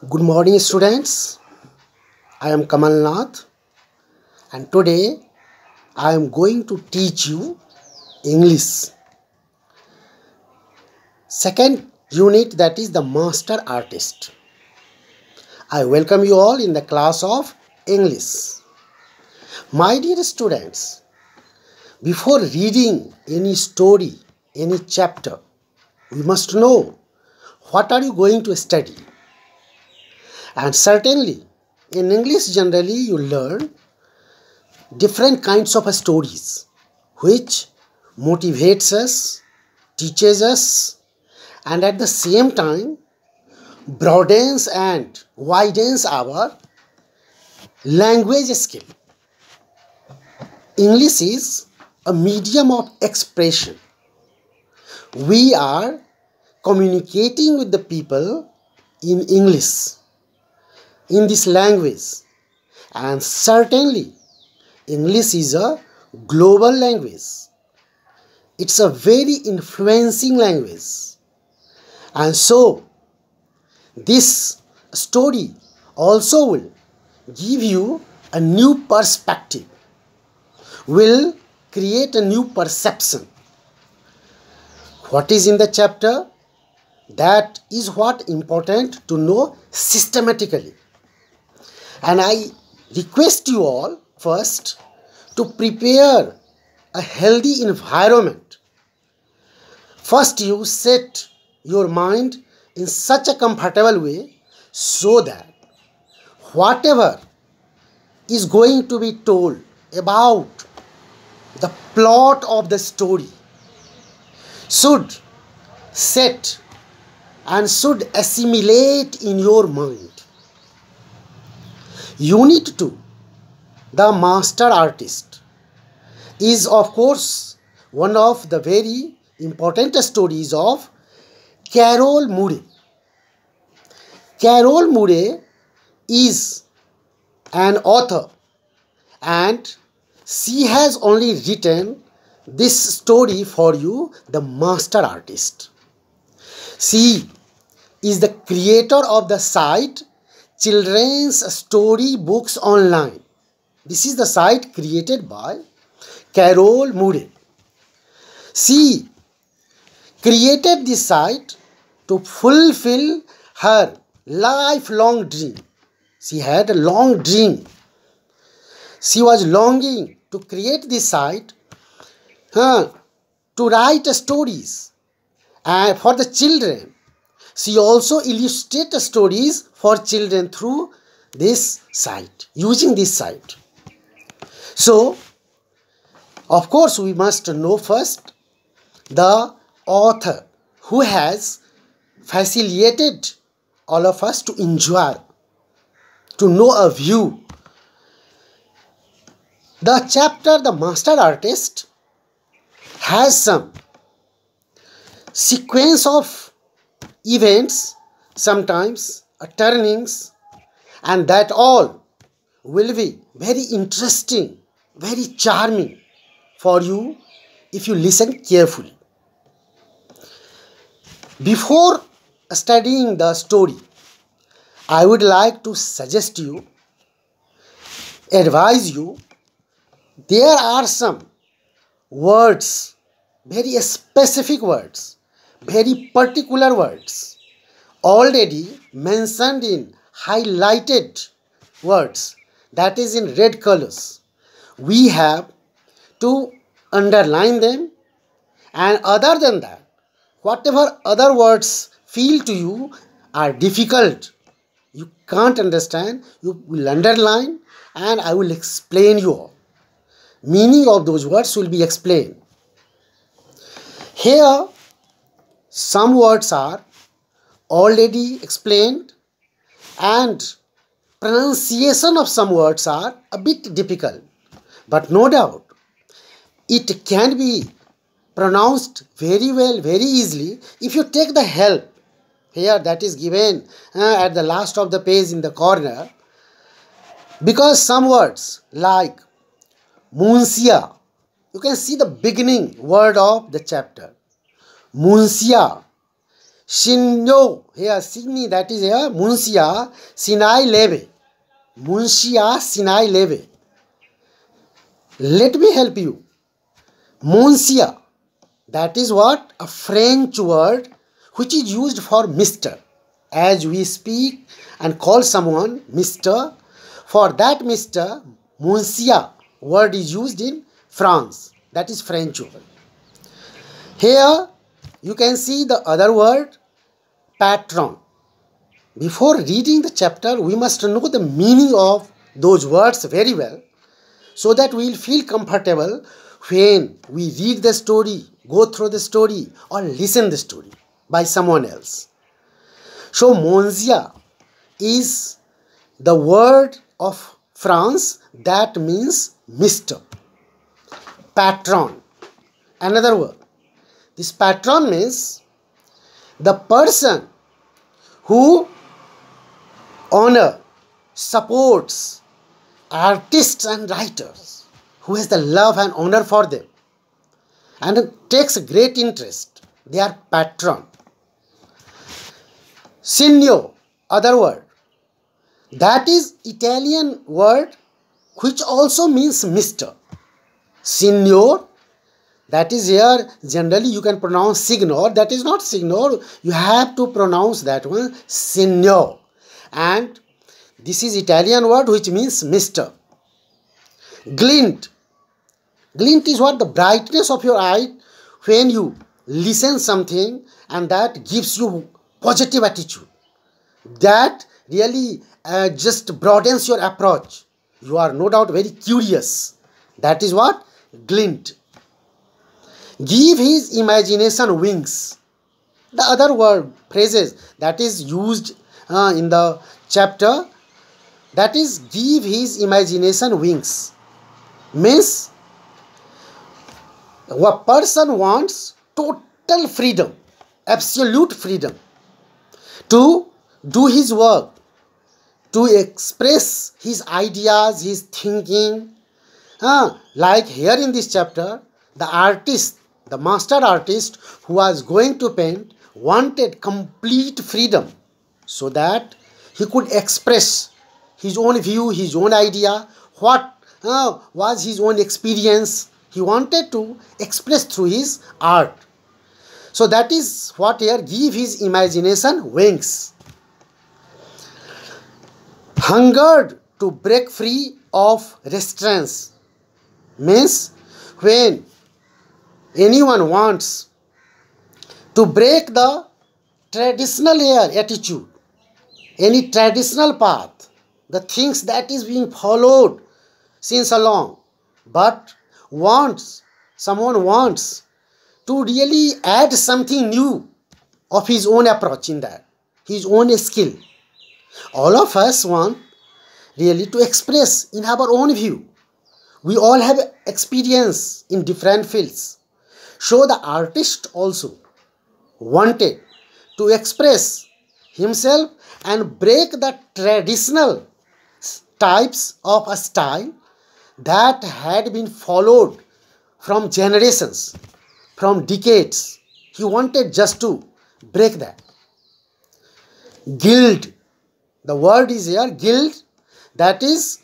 Good morning, students. I am Kamal Nath, and today I am going to teach you English. Second unit, that is the Master Artist. I welcome you all in the class of English. My dear students, before reading any story, any chapter, we must know what are you going to study. And certainly, in English generally you learn different kinds of stories which motivates us, teaches us, and at the same time broadens and widens our language skill. English is a medium of expression. We are communicating with the people in English, in this language, and certainly English is a global language. It's a very influencing language, and so this story also will give you a new perspective, will create a new perception. What is in the chapter? That is what important to know systematically. And I request you all first to prepare a healthy environment. First, you set your mind in such a comfortable way so that whatever is going to be told about the plot of the story should set and should assimilate in your mind. Unit 2, the Master Artist, is of course one of the very important stories of Carol Moore. Carol Moore is an author, and she has only written this story for you, the Master Artist. She is the creator of the site Children's Story Books Online. This is the site created by Carol Moore. She created this site to fulfill her lifelong dream. She had a long dream. She was longing to create this site to write stories for the children. She also illustrates stories for children through this site, using this site. So, of course, we must know first the author who has facilitated all of us to enjoy, to know a view. The chapter, The Master Artist, has some sequence of events, sometimes turnings, and that all will be very interesting, very charming for you if you listen carefully. Before studying the story, I would like to suggest you, advise you, there are some words, very specific words, very particular words, already mentioned in highlighted words, that is in red colors. We have to underline them, and other than that, whatever other words feel to you are difficult, you can't understand, you will underline, and I will explain you all. Meaning of those words will be explained. Here, some words are already explained, and pronunciation of some words are a bit difficult. But no doubt, it can be pronounced very well, very easily, if you take the help. Here, that is given at the last of the page in the corner. Because some words like Muncia, you can see the beginning word of the chapter. Muncia. Shinyo, here Signi, that is here Munsia Sinai Leve. Munsia Sinai Leve. Let me help you. Monsieur, that is what? A French word which is used for Mr. As we speak and call someone Mr. For that Mr, Monsieur word is used in France. That is French word. Here you can see the other word, patron. Before reading the chapter, we must know the meaning of those words very well, so that we will feel comfortable when we read the story, go through the story, or listen the story by someone else. So Monsieur is the word of France that means Mr. Patron. Another word. This patron means the person who honor, supports artists and writers, who has the love and honor for them and takes great interest. They are patron. Signor, other word. That is Italian word which also means Mr. Signor, that is here generally you can pronounce signor. That is not signor. You have to pronounce that one signor. And this is Italian word which means Mr. Glint. Glint is what? The brightness of your eye when you listen something, and that gives you positive attitude. That really just broadens your approach. You are no doubt very curious. That is what? Glint. Give his imagination wings. The other word, phrases that is used in the chapter, that is give his imagination wings. Means a person wants total freedom, absolute freedom to do his work, to express his ideas, his thinking. Like here in this chapter, the artist, the master artist who was going to paint wanted complete freedom so that he could express his own view, his own idea, what was his own experience. He wanted to express through his art. So that is what here, give his imagination wings. Hungered to break free of restraints. Means when anyone wants to break the traditional attitude, any traditional path, the things that is being followed since a long, but someone wants to really add something new of his own approach in that, his own skill. All of us want really to express in our own view. We all have experience in different fields. So the artist also wanted to express himself and break the traditional types of a style that had been followed from generations, from decades. He wanted just to break that. Guild. The word is here, guild. That is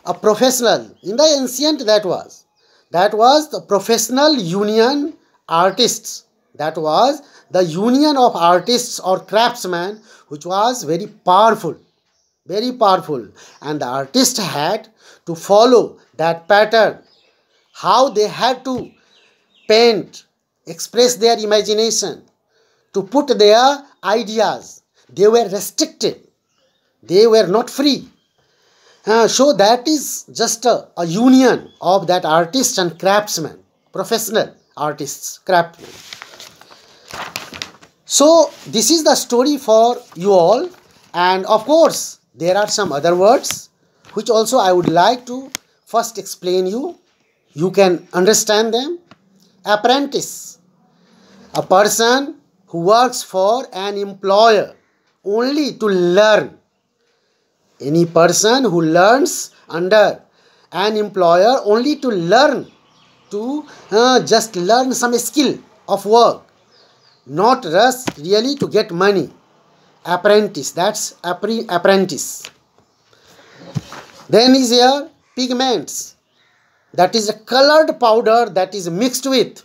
a professional. In the ancient that was the professional union artists. That was the union of artists or craftsmen, which was very powerful. Very powerful. And the artist had to follow that pattern. How they had to paint, express their imagination, to put their ideas. They were restricted. They were not free. So that is just a union of that artist and craftsman, professional artists, craftsmen. So this is the story for you all, and of course there are some other words which also I would like to first explain you. You can understand them. Apprentice, a person who works for an employer only to learn. Any person who learns under an employer only to learn, to just learn some skill of work. not rush really to get money. Apprentice, that's apprentice. Then is here pigments, that is a colored powder that is mixed with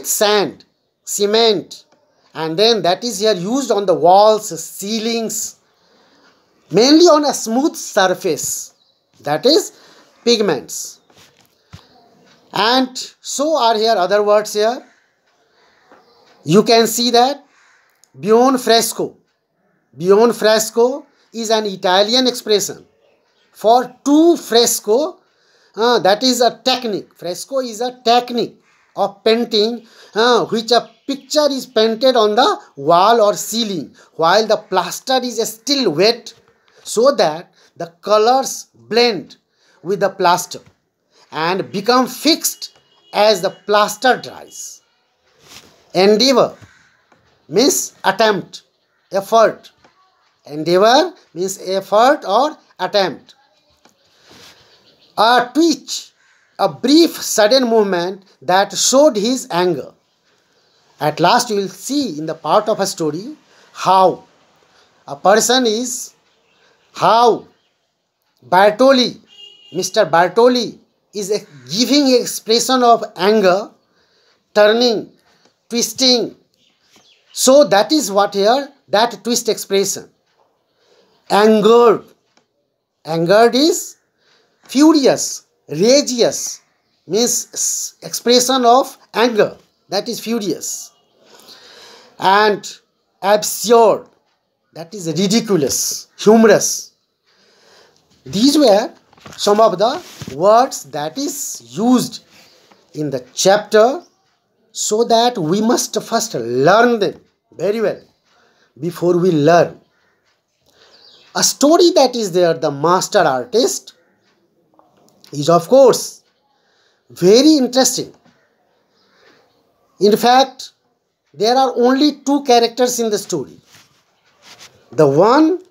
sand, cement, and then that is here used on the walls, ceilings, mainly on a smooth surface, that is pigments. And so are here other words here. You can see that buon fresco. Buon fresco is an Italian expression for to fresco. That is a technique. Fresco is a technique of painting which a picture is painted on the wall or ceiling while the plaster is still wet, so that the colors blend with the plaster and become fixed as the plaster dries. Endeavor means attempt, effort. Endeavor means effort or attempt. A twitch, a brief sudden movement that showed his anger. At last you will see in the part of a story how Bartoli, Mr. Bartoli is giving expression of anger, turning, twisting. So that is what here, that twist expression. Angered. Angered is furious, rageous, means expression of anger, that is furious. And absurd, that is ridiculous, humorous. These were some of the words that is used in the chapter, so that we must first learn them very well before we learn. A story that is there, The Master Artist, is of course very interesting. In fact, there are only two characters in the story. The one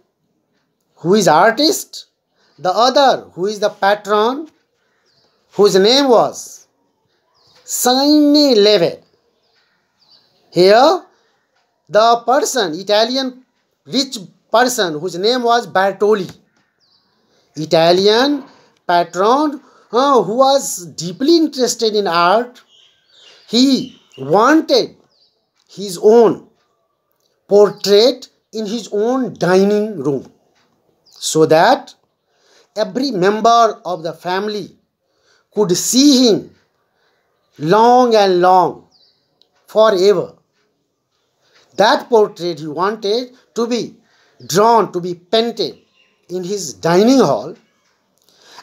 who is artist, the other who is the patron, whose name was Saint Leve. Here, the person, Italian rich person whose name was Bartoli, Italian patron who was deeply interested in art, he wanted his own portrait in his own dining room, so that every member of the family could see him long and long, forever. That portrait he wanted to be drawn, to be painted in his dining hall,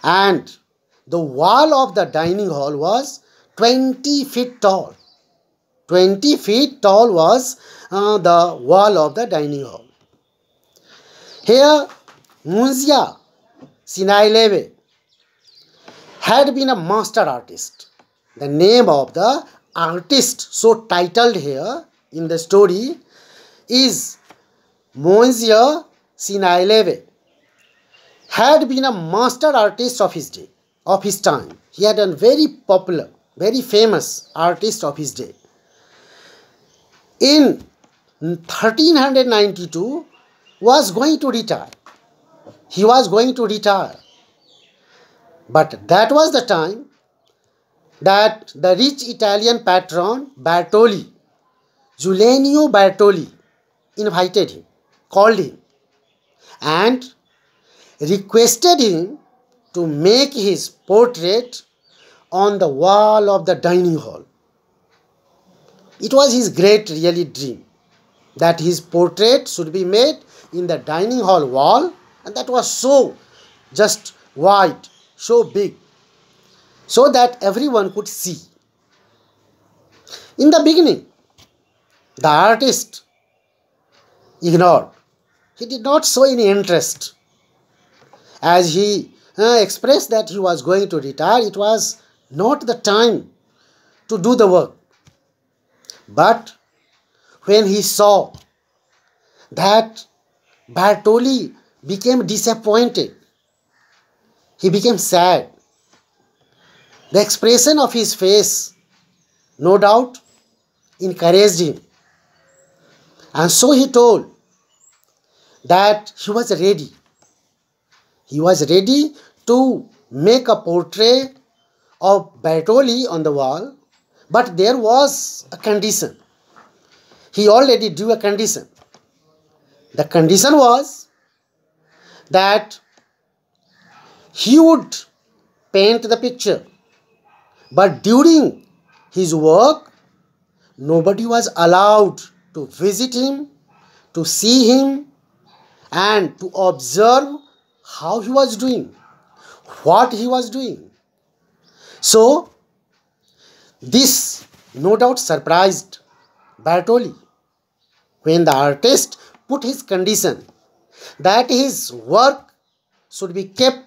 and the wall of the dining hall was 20 feet tall. 20 feet tall was the wall of the dining hall. Here, Nunzia Sinaileve had been a master artist. The name of the artist so titled here in the story is Monsieur Sinaileve. Had been a master artist of his day, of his time. He had a very popular, very famous artist of his day. In 1392, was going to retire. He was going to retire. But that was the time that the rich Italian patron Bartoli, Giuliano Bartoli, invited him, called him, and requested him to make his portrait on the wall of the dining hall. It was his great really dream that his portrait should be made in the dining hall wall, and that was so just wide, so big, so that everyone could see. In the beginning, the artist ignored. He did not show any interest. As he expressed that he was going to retire, it was not the time to do the work. But when he saw that Bartoli became disappointed, he became sad. The expression of his face, no doubt, encouraged him. And so he told that he was ready. He was ready to make a portrait of Bartoli on the wall, but there was a condition. He already drew a condition. The condition was that he would paint the picture, but during his work, nobody was allowed to visit him, to see him, and to observe how he was doing, what he was doing. So, this no doubt surprised Bartoli when the artist put his condition that his work should be kept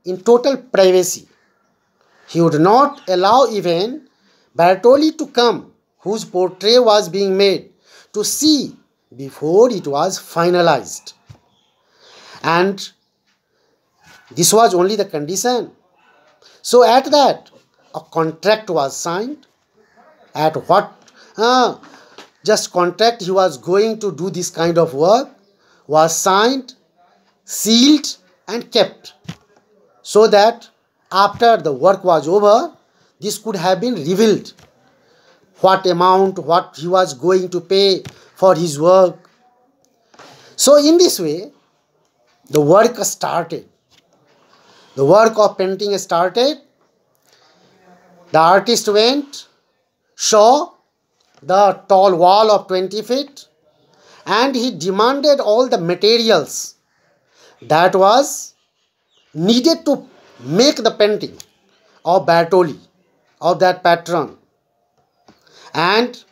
in total privacy. He would not allow even Bartoli to come, whose portrait was being made, to see before it was finalized. And this was only the condition. So at that, a contract was signed. At what just contract he was going to do this kind of work was signed, sealed and kept, so that after the work was over, this could have been revealed. What amount, what he was going to pay for his work. So in this way, the work started. The work of painting started. The artist went, saw the tall wall of 20 feet, and he demanded all the materials that was needed to make the painting of Bartoli, of that patron. And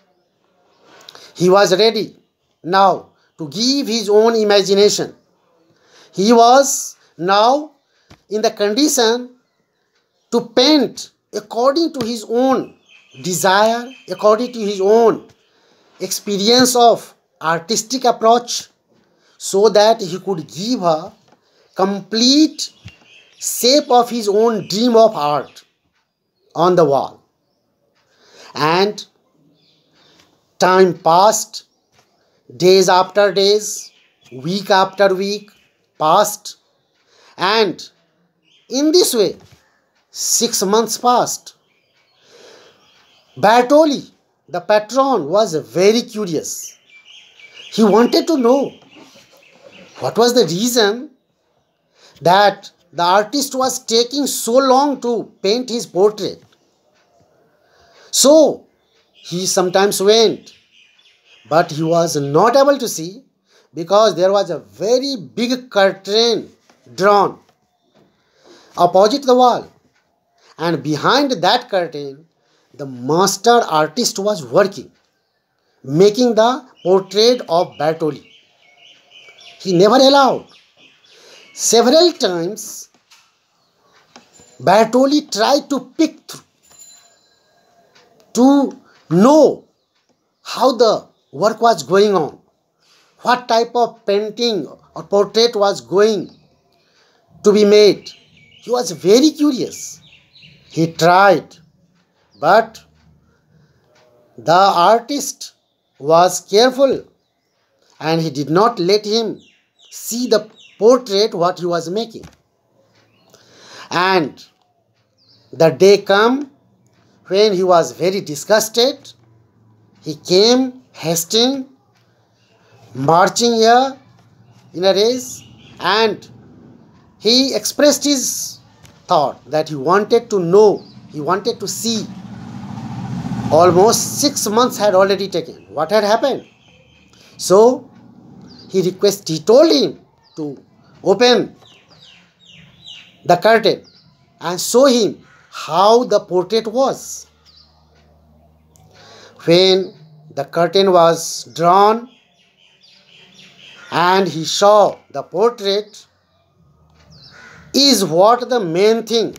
he was ready now to give his own imagination. He was now in the condition to paint according to his own desire, according to his own experience of artistic approach, so that he could give a complete shape of his own dream of art on the wall. And time passed, days after days, week after week passed, and in this way 6 months passed. Bartoli, the patron, was very curious. He wanted to know what was the reason that the artist was taking so long to paint his portrait. So he sometimes went, but he was not able to see because there was a very big curtain drawn opposite the wall, and behind that curtain the master artist was working, making the portrait of Bartoli. He never allowed. Several times Bartoli tried to pick through to know how the work was going on, what type of painting or portrait was going to be made. He was very curious. He tried, but the artist was careful and he did not let him see the portrait what he was making. And the day came when he was very disgusted. He came hastening, marching here in a race, and he expressed his thought that he wanted to know, he wanted to see. Almost 6 months had already taken. What had happened? So he told him to open the curtain and show him how the portrait was. When the curtain was drawn and he saw the portrait, is what the main thing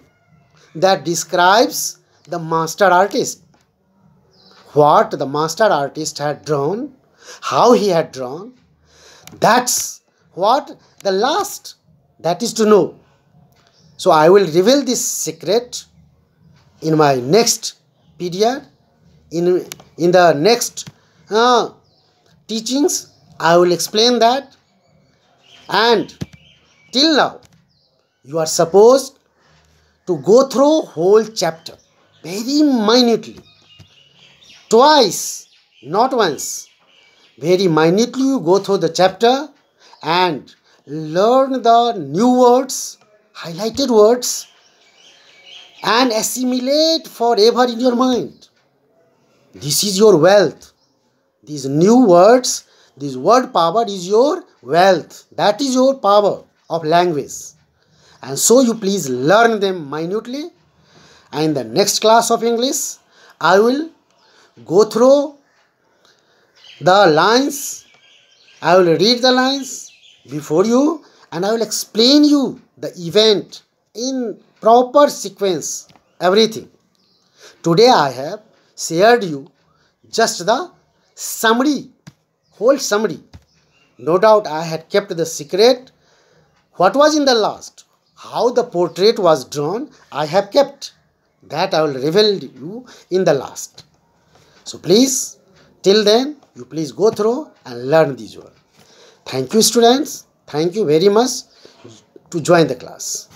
that describes the master artist. What the master artist had drawn, how he had drawn, that's what the last that is to know. So I will reveal this secret in my next period. In the next teachings, I will explain that. And till now, you are supposed to go through whole chapter very minutely, twice, not once. Very minutely you go through the chapter and learn the new words, highlighted words, and assimilate forever in your mind. This is your wealth. These new words, this word power is your wealth. That is your power of language. And so you please learn them minutely. And in the next class of English, I will go through the lines. I will read the lines before you and I will explain you the event in proper sequence, everything. Today I have shared you just the summary, whole summary. No doubt I had kept the secret. What was in the last, how the portrait was drawn, I have kept. That I will reveal you in the last. So please, till then, you please go through and learn these words. Thank you, students. Thank you very much to join the class.